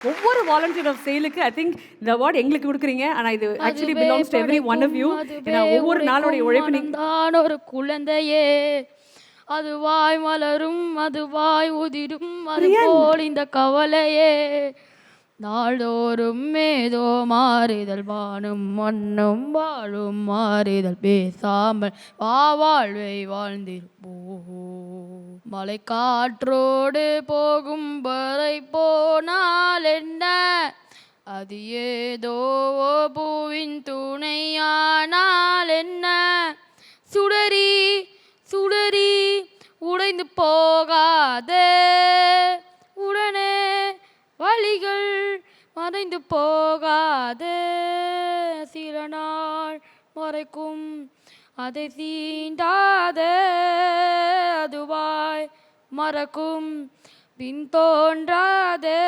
ஒவ்வொரு volunteer of சேலுக்கு I think இந்த அவார்ட் எங்களுக்கு கொடுக்குறீங்க. ஆனா இது actually belongs to every one of you. ஏன்னா ஒவ்வொரு நாளுடைய உழைப்பு நான் ஒரு குழந்தையே அதுவாய் மலரும் அதுவாய் உதிரும் அது போல் இந்த கவலையே நாள்தோறும் ஏதோ மாறுதல் வானும் மண்ணும் வாழும் மாறுதல் பேசாமல் வாழ்வை வாழ்ந்திருப்போ மலை காற்றோடு போகும் வரை போனால் என்ன அது ஏதோ பூவின் துணையானால் என்ன சுடரி சுடரி உடைந்து போகாதே உடனே வழிகள் மறைந்து போகாதே சில நாள் மறைக்கும் அதை சீண்டாதே அதுவாய் மறக்கும் பின் தோன்றாதே